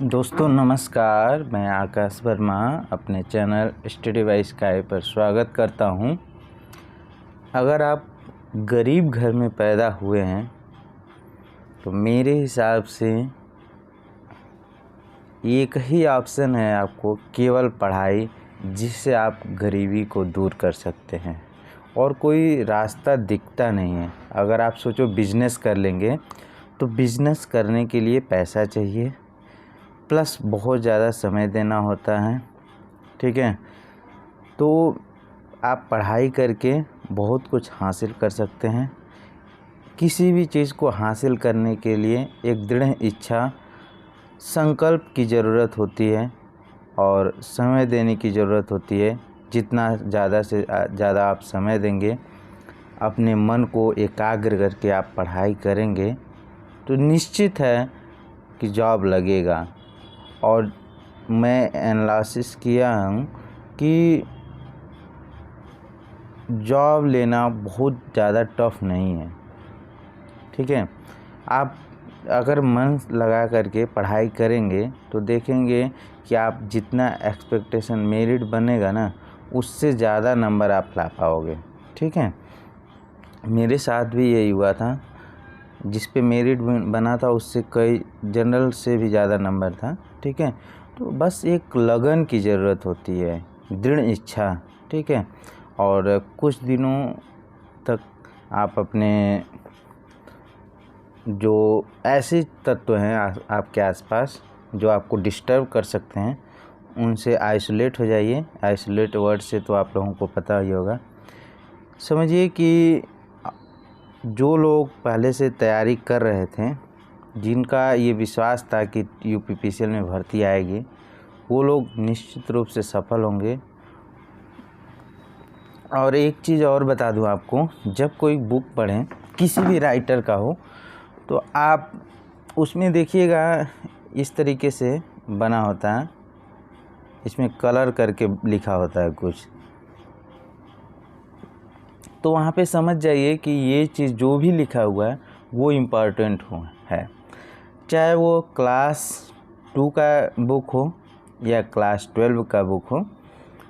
दोस्तों नमस्कार, मैं आकाश वर्मा अपने चैनल स्टडी बाय स्काई पर स्वागत करता हूं। अगर आप गरीब घर में पैदा हुए हैं तो मेरे हिसाब से एक ही ऑप्शन है आपको, केवल पढ़ाई, जिससे आप गरीबी को दूर कर सकते हैं और कोई रास्ता दिखता नहीं है। अगर आप सोचो बिजनेस कर लेंगे तो बिजनेस करने के लिए पैसा चाहिए, प्लस बहुत ज़्यादा समय देना होता है। ठीक है, तो आप पढ़ाई करके बहुत कुछ हासिल कर सकते हैं। किसी भी चीज़ को हासिल करने के लिए एक दृढ़ इच्छा, संकल्प की ज़रूरत होती है और समय देने की ज़रूरत होती है। जितना ज़्यादा से ज़्यादा आप समय देंगे, अपने मन को एकाग्र करके आप पढ़ाई करेंगे तो निश्चित है कि जॉब लगेगा। और मैं एनालिसिस किया हूँ कि जॉब लेना बहुत ज़्यादा टफ नहीं है। ठीक है, आप अगर मन लगा करके पढ़ाई करेंगे तो देखेंगे कि आप जितना एक्सपेक्टेशन मेरिट बनेगा ना, उससे ज़्यादा नंबर आप ला पाओगे। ठीक है, मेरे साथ भी यही हुआ था। जिस पे मेरिट बना था उससे कई जनरल से भी ज़्यादा नंबर था। ठीक है, तो बस एक लगन की ज़रूरत होती है, दृढ़ इच्छा। ठीक है, और कुछ दिनों तक आप अपने जो ऐसे तत्व हैं आपके आसपास जो आपको डिस्टर्ब कर सकते हैं, उनसे आइसोलेट हो जाइए। आइसोलेट वर्ड से तो आप लोगों को पता ही होगा। समझिए कि जो लोग पहले से तैयारी कर रहे थे, जिनका ये विश्वास था कि यूपीपीसीएल में भर्ती आएगी, वो लोग निश्चित रूप से सफल होंगे। और एक चीज़ और बता दूं आपको, जब कोई बुक पढ़ें, किसी भी राइटर का हो, तो आप उसमें देखिएगा इस तरीके से बना होता है, इसमें कलर करके लिखा होता है कुछ, तो वहाँ पे समझ जाइए कि ये चीज़ जो भी लिखा हुआ है वो इम्पॉर्टेंट है। चाहे वो क्लास 2 का बुक हो या क्लास 12 का बुक हो,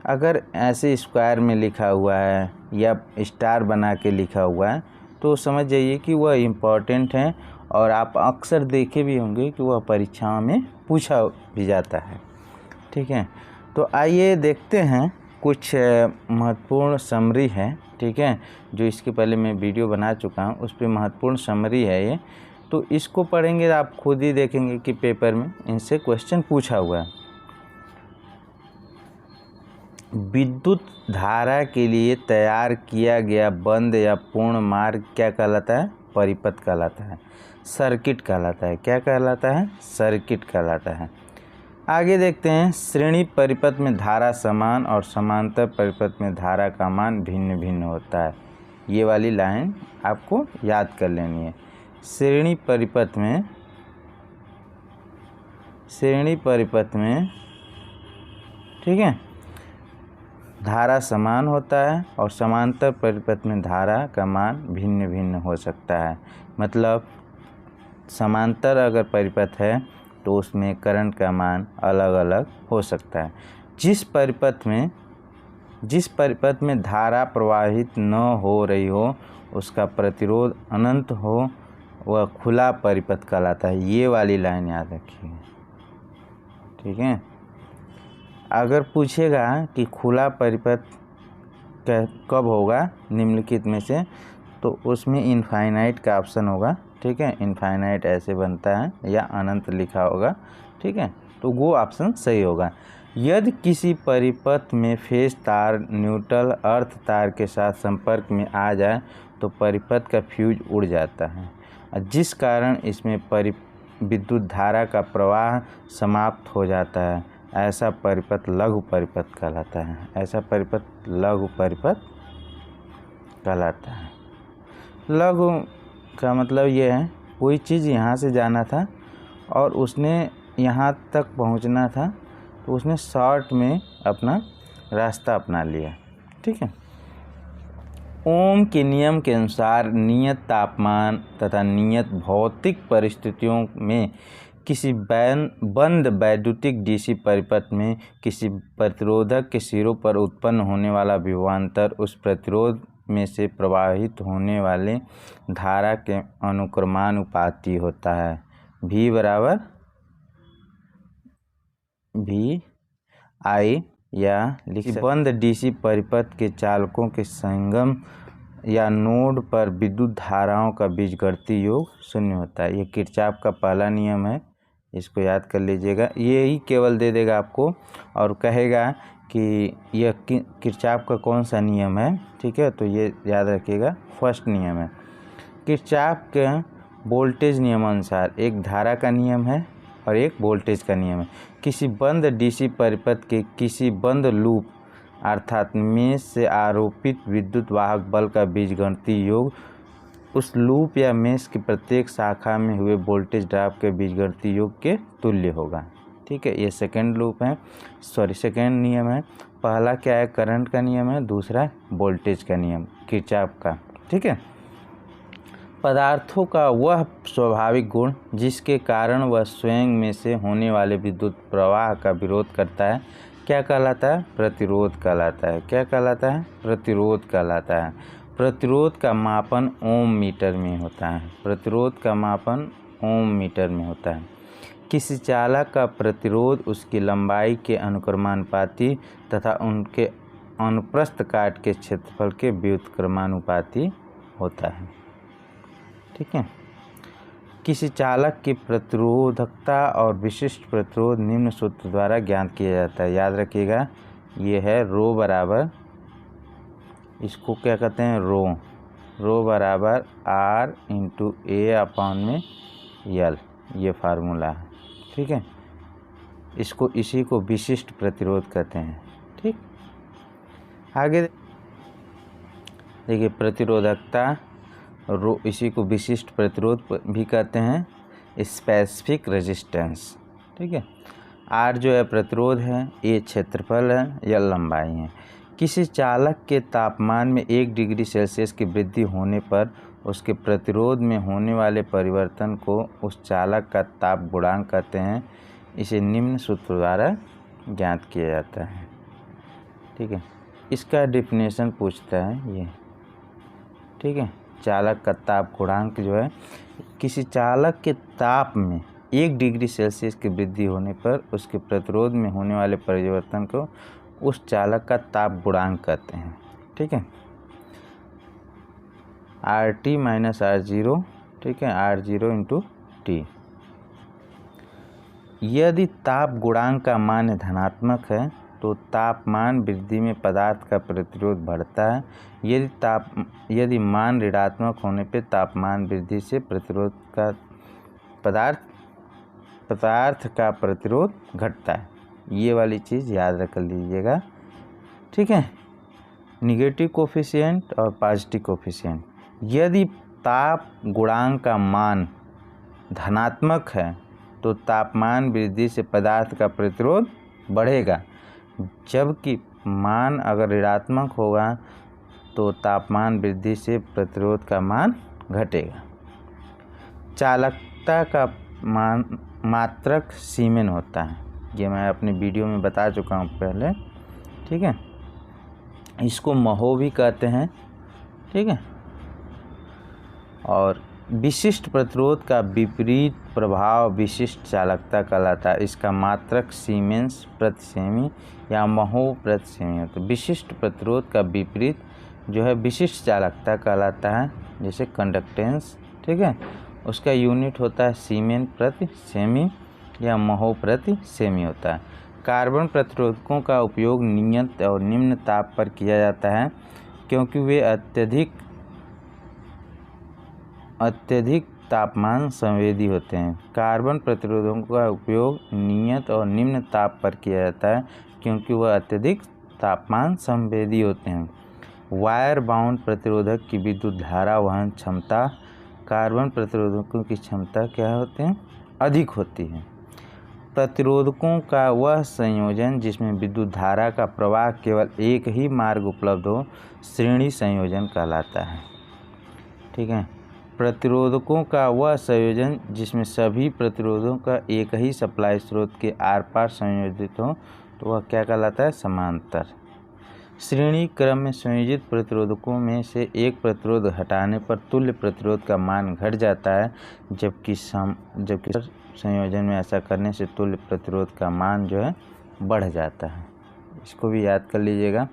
अगर ऐसे स्क्वायर में लिखा हुआ है या स्टार बना के लिखा हुआ है तो समझ जाइए कि वह इम्पॉर्टेंट है। और आप अक्सर देखे भी होंगे कि वह परीक्षाओं में पूछा भी जाता है। ठीक है, तो आइए देखते हैं कुछ महत्वपूर्ण समरी है। ठीक है, जो इसके पहले मैं वीडियो बना चुका हूँ, उस पर महत्वपूर्ण समरी है ये। तो इसको पढ़ेंगे तो आप खुद ही देखेंगे कि पेपर में इनसे क्वेश्चन पूछा हुआ है। विद्युत धारा के लिए तैयार किया गया बंद या पूर्ण मार्ग क्या कहलाता है? परिपथ कहलाता है, सर्किट कहलाता है। क्या कहलाता है? सर्किट कहलाता है। आगे देखते हैं, श्रेणी परिपथ में धारा समान और समांतर परिपथ में धारा का मान भिन्न भिन्न होता है। ये वाली लाइन आपको याद कर लेनी है। श्रेणी परिपथ में ठीक है, धारा समान होता है और समांतर परिपथ में धारा का मान भिन्न भिन्न हो सकता है। मतलब समांतर अगर परिपथ है तो उसमें करंट का मान अलग अलग हो सकता है। जिस परिपथ में धारा प्रवाहित न हो रही हो, उसका प्रतिरोध अनंत हो, वह खुला परिपथ कहलाता है। ये वाली लाइन याद रखिए। ठीक है, अगर पूछेगा कि खुला परिपथ कब होगा निम्नलिखित में से, तो उसमें इनफाइनाइट का ऑप्शन होगा। ठीक है, इनफाइनाइट ऐसे बनता है या अनंत लिखा होगा। ठीक है, तो वो ऑप्शन सही होगा। यदि किसी परिपथ में फेज तार न्यूट्रल अर्थ तार के साथ संपर्क में आ जाए तो परिपथ का फ्यूज उड़ जाता है, जिस कारण इसमें विद्युत धारा का प्रवाह समाप्त हो जाता है। ऐसा परिपथ लघु परिपथ कहलाता है। ऐसा परिपथ लघु परिपथ कहलाता है। लघु का मतलब ये है, कोई चीज़ यहाँ से जाना था और उसने यहाँ तक पहुँचना था, तो उसने शॉर्ट में अपना रास्ता अपना लिया। ठीक है, ओम के नियम के अनुसार नियत तापमान तथा नियत भौतिक परिस्थितियों में किसी बंद वैद्युतिक डीसी परिपथ में किसी प्रतिरोधक के सिरों पर उत्पन्न होने वाला विभवांतर उस प्रतिरोध में से प्रवाहित होने वाले धारा के अनुक्रमानुपाती होता है। V बराबर VI, या बंद डीसी परिपथ के चालकों के संगम या नोड पर विद्युत धाराओं का बीजगणितीय योग शून्य होता है। ये किरचॉफ का पहला नियम है, इसको याद कर लीजिएगा। ये ही केवल दे देगा आपको और कहेगा कि यह किरचॉफ का कौन सा नियम है, ठीक है। तो ये याद रखिएगा, फर्स्ट नियम है किरचॉफ के वोल्टेज नियमानुसार। एक धारा का नियम है और एक वोल्टेज का नियम है। किसी बंद डीसी परिपथ के किसी बंद लूप अर्थात मेष से आरोपित विद्युत वाहक बल का बीजगणितीय योग उस लूप या मेष की प्रत्येक शाखा में हुए वोल्टेज ड्रॉप के बीजगणितीय योग के तुल्य होगा, ठीक है। ये सेकंड नियम है। पहला क्या है, करंट का नियम है, दूसरा वोल्टेज का नियम किरचॉफ का, ठीक है। पदार्थों का वह स्वाभाविक गुण जिसके कारण वह स्वयं में से होने वाले विद्युत प्रवाह का विरोध करता है क्या कहलाता है, प्रतिरोध कहलाता है। क्या कहलाता है, प्रतिरोध कहलाता है। प्रतिरोध का मापन ओम मीटर में होता है। प्रतिरोध का मापन ओम मीटर में होता है। किसी चालक का प्रतिरोध उसकी लंबाई के अनुक्रमानुपाती तथा उनके अनुप्रस्थ काट के क्षेत्रफल के व्युत्क्रमानुपाती होता है, ठीक है। किसी चालक की प्रतिरोधकता और विशिष्ट प्रतिरोध निम्न सूत्र द्वारा ज्ञात किया जाता है। याद रखिएगा, ये है रो बराबर, इसको क्या कहते हैं, रो बराबर R × A/L, ये फार्मूला है, ठीक है। इसी को विशिष्ट प्रतिरोध कहते हैं, ठीक। आगे देखिए, प्रतिरोधकता इसी को विशिष्ट प्रतिरोध भी कहते हैं, स्पेसिफिक रेजिस्टेंस, ठीक है। R जो है प्रतिरोध है, A क्षेत्रफल है, L लंबाई है। किसी चालक के तापमान में 1 डिग्री सेल्सियस की वृद्धि होने पर उसके प्रतिरोध में होने वाले परिवर्तन को उस चालक का ताप गुणांक कहते हैं। इसे निम्न सूत्र द्वारा ज्ञात किया जाता है, ठीक है। इसका डेफिनेशन पूछता है ये, ठीक है। चालक का ताप गुणांक जो है, किसी चालक के ताप में 1 डिग्री सेल्सियस की वृद्धि होने पर उसके प्रतिरोध में होने वाले परिवर्तन को उस चालक का ताप गुणांक कहते हैं, ठीक है। RT - R0, ठीक है, R0 × T। यदि ताप गुणांक का मान धनात्मक है तो तापमान वृद्धि में पदार्थ का प्रतिरोध बढ़ता है। यदि मान ऋणात्मक होने पे तापमान वृद्धि से पदार्थ का प्रतिरोध घटता है। ये वाली चीज़ याद रख लीजिएगा, ठीक है। निगेटिव कोफिशिएंट और पॉजिटिव कोफिशिएंट। यदि ताप गुणांक का मान धनात्मक है तो तापमान वृद्धि से पदार्थ का प्रतिरोध बढ़ेगा, जबकि मान अगर ऋणात्मक होगा तो तापमान वृद्धि से प्रतिरोध का मान घटेगा। चालकता का मात्रक सीमेन होता है, ये मैं अपने वीडियो में बता चुका हूँ पहले, ठीक है। इसको महो भी कहते हैं, ठीक है। और विशिष्ट प्रतिरोध का विपरीत प्रभाव विशिष्ट चालकता कहलाता है। इसका मात्रक सीमेंस प्रति सेमी या महो प्रति सेमी। तो विशिष्ट प्रतिरोध का विपरीत जो है विशिष्ट चालकता कहलाता है, जैसे कंडक्टेंस, ठीक है। उसका यूनिट होता है सीमेन प्रति सेमी या महो प्रति सेमी होता है। कार्बन प्रतिरोधकों का उपयोग नियत और निम्न ताप पर किया जाता है क्योंकि वे अत्यधिक तापमान संवेदी होते हैं। कार्बन प्रतिरोधकों का उपयोग नियत और निम्न ताप पर किया जाता है क्योंकि वह अत्यधिक तापमान संवेदी होते हैं। वायर बाउंड प्रतिरोधक की विद्युत धारा वहन क्षमता कार्बन प्रतिरोधकों की क्षमता क्या होते हैं, अधिक होती है। प्रतिरोधकों का वह संयोजन जिसमें विद्युत धारा का प्रवाह केवल एक ही मार्ग उपलब्ध हो श्रेणी संयोजन कहलाता है, ठीक है। प्रतिरोधकों का वह संयोजन जिसमें सभी प्रतिरोधों का एक ही सप्लाई स्रोत के आर पार संयोजित हो तो वह क्या कहलाता है? समांतर। श्रेणी क्रम में संयोजित प्रतिरोधकों में से एक प्रतिरोध हटाने पर तुल्य प्रतिरोध का मान घट जाता है, जबकि संयोजन में ऐसा करने से तुल्य प्रतिरोध का मान जो है बढ़ जाता है। इसको भी याद कर लीजिएगा।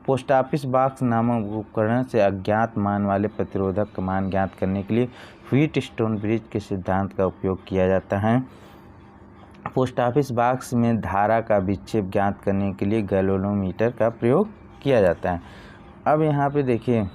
पोस्ट ऑफिस बॉक्स नामक उपकरण से अज्ञात मान वाले प्रतिरोधक का मान ज्ञात करने के लिए व्हीटस्टोन ब्रिज के सिद्धांत का उपयोग किया जाता है। पोस्ट ऑफिस बॉक्स में धारा का विक्षेप ज्ञात करने के लिए गैल्वेनोमीटर का प्रयोग किया जाता है। अब यहाँ पे देखिए,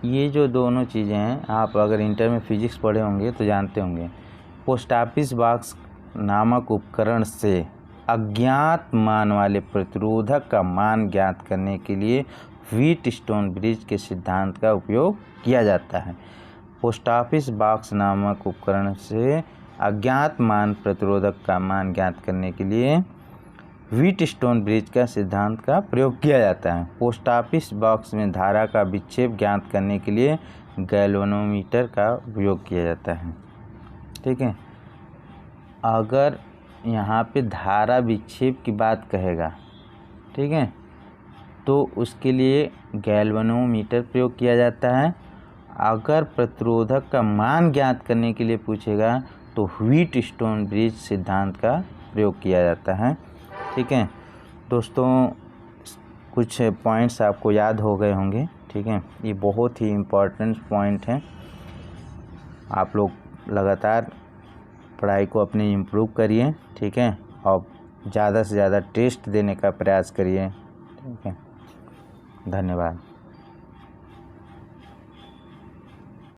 ये जो दोनों चीज़ें हैं, आप अगर इंटर में फिजिक्स पढ़े होंगे तो जानते होंगे। पोस्ट ऑफिस बॉक्स नामक उपकरण से अज्ञात मान वाले प्रतिरोधक का मान ज्ञात करने के लिए व्हीटस्टोन ब्रिज के सिद्धांत का उपयोग किया जाता है। पोस्ट ऑफिस बॉक्स नामक उपकरण से अज्ञात मान प्रतिरोधक का मान ज्ञात करने के लिए व्हीटस्टोन ब्रिज का सिद्धांत का प्रयोग किया जाता है। पोस्ट ऑफिस बॉक्स में धारा का विक्षेप ज्ञात करने के लिए गैल्वेनोमीटर का उपयोग किया जाता है। ठीक है, अगर यहाँ पे धारा विक्षेप की बात कहेगा, ठीक है, तो उसके लिए गैल्वेनोमीटर प्रयोग किया जाता है। अगर प्रतिरोधक का मान ज्ञात करने के लिए पूछेगा तो व्हीटस्टोन ब्रिज सिद्धांत का प्रयोग किया जाता है। ठीक है दोस्तों, कुछ पॉइंट्स आपको याद हो गए होंगे। ठीक है, ये बहुत ही इम्पोर्टेंट पॉइंट है। आप लोग लगातार पढ़ाई को अपनी इम्प्रूव करिए। ठीक है, और ज़्यादा से ज़्यादा टेस्ट देने का प्रयास करिए। ठीक है, धन्यवाद।